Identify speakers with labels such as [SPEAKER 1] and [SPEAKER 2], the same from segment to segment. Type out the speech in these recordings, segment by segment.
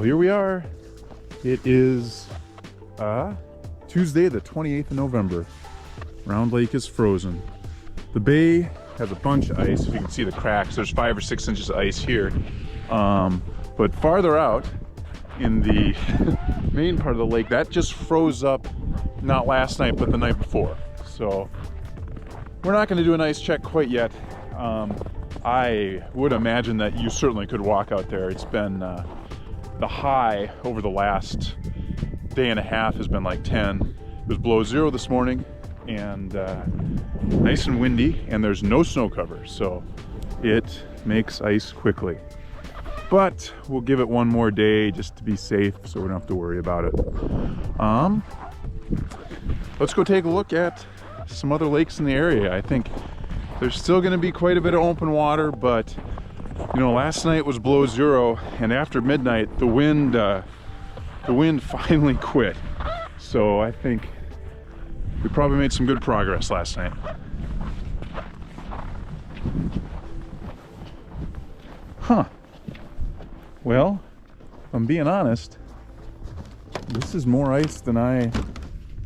[SPEAKER 1] here we are. It is Tuesday the 28th of November. Round Lake is frozen. The bay has a bunch of ice. If you can see the cracks, there's 5 or 6 inches of ice here. But farther out in the main part of the lake, that just froze up not last night but the night before. So we're not going to do an ice check quite yet. I would imagine that you certainly could walk out there. It's been the high over the last day and a half has been like 10. It was below 0 this morning and nice and windy, and there's no snow cover, so it makes ice quickly. But we'll give it one more day just to be safe, so we don't have to worry about it. Let's go take a look at some other lakes in the area. I think there's still going to be quite a bit of open water, but you know, last night was below 0, and after midnight the wind finally quit. So I think we probably made some good progress last night. Huh. Well, if I'm being honest, this is more ice than I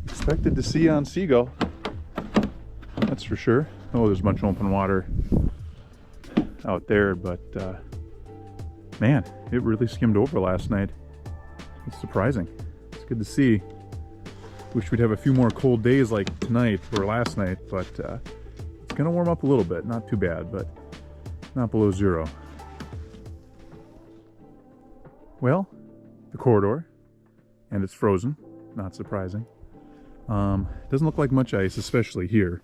[SPEAKER 1] expected to see on Seagull. That's for sure. Oh, there's a bunch of open water out there, but man, it really skimmed over last night. It's surprising. It's good to see. Wish we'd have a few more cold days like tonight or last night, but it's gonna warm up a little bit. Not too bad, but not below 0. Well, the corridor, and it's frozen, not surprising. Doesn't look like much ice, especially here.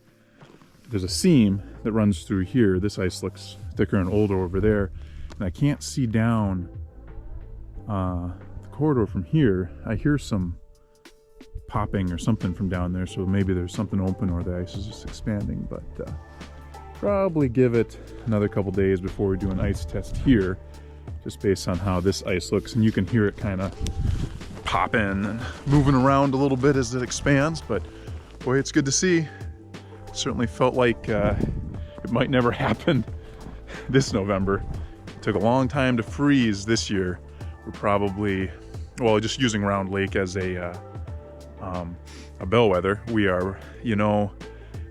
[SPEAKER 1] There's a seam that runs through here. This ice looks thicker and older over there, and I can't see down the corridor from here. I hear some popping or something from down there, so maybe there's something open or the ice is just expanding, but probably give it another couple days before we do an ice test here, just based on how this ice looks. And you can hear it kind of popping and moving around a little bit as it expands, but boy, it's good to see. Certainly felt like it might never happen this November. It took a long time to freeze this year. We're probably, well, just using Round Lake as a bellwether, we are, you know,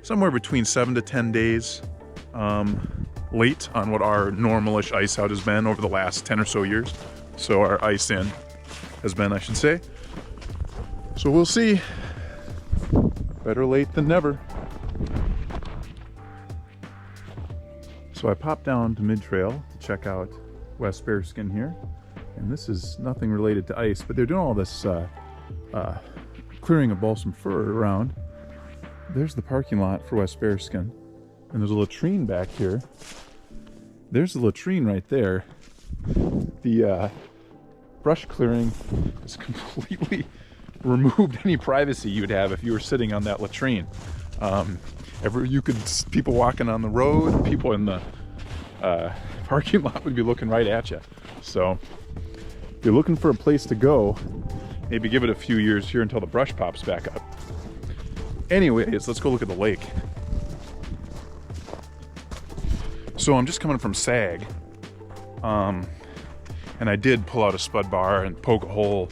[SPEAKER 1] somewhere between 7 to 10 days late on what our normalish ice out has been over the last 10 or so years. So our ice in has been, I should say. So we'll see. Better late than never. So I popped down to mid-trail to check out West Bearskin here, and this is nothing related to ice, but they're doing all this clearing of balsam fir around. There's the parking lot for West Bearskin, and there's a latrine back here. There's the latrine right there. The brush clearing has completely removed any privacy you'd have if you were sitting on that latrine. People walking on the road, people in the parking lot would be looking right at you. So if you're looking for a place to go, maybe give it a few years here until the brush pops back up. Anyways, let's go look at the lake. So I'm just coming from Sag, and I did pull out a spud bar and poke a hole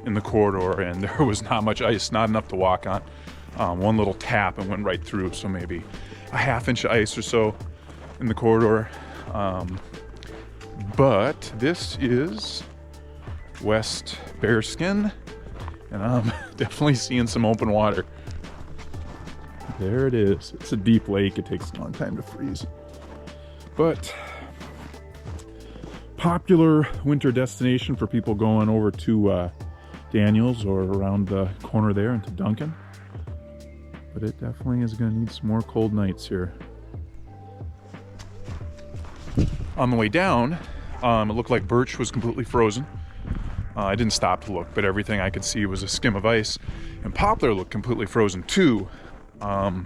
[SPEAKER 1] in the corridor, and there was not much ice, not enough to walk on. One little tap and went right through, so maybe a ½ inch of ice or so in the corridor. But this is West Bearskin, and I'm definitely seeing some open water. There it is. It's a deep lake. It takes a long time to freeze. But popular winter destination for people going over to Daniels or around the corner there into Duncan. But it definitely is going to need some more cold nights here. On the way down, it looked like birch was completely frozen. I didn't stop to look, but everything I could see was a skim of ice. And poplar looked completely frozen too. But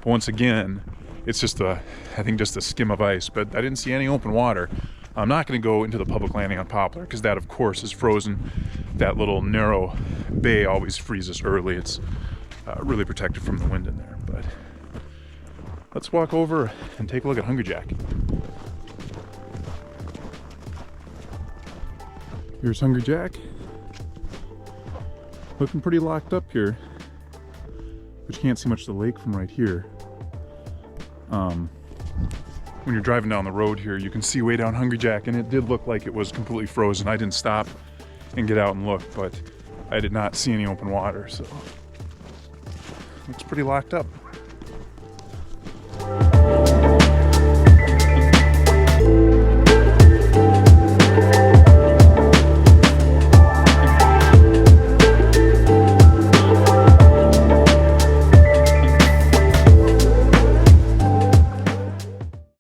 [SPEAKER 1] once again, it's just I think just a skim of ice, but I didn't see any open water. I'm not going to go into the public landing on poplar because that, of course, is frozen. That little narrow bay always freezes early. It's really protected from the wind in there. But let's walk over and take a look at Hungry Jack. Here's Hungry Jack. Looking pretty locked up here. But you can't see much of the lake from right here. When you're driving down the road here, you can see way down Hungry Jack, and it did look like it was completely frozen. I didn't stop and get out and look, but I did not see any open water, so looks pretty locked up.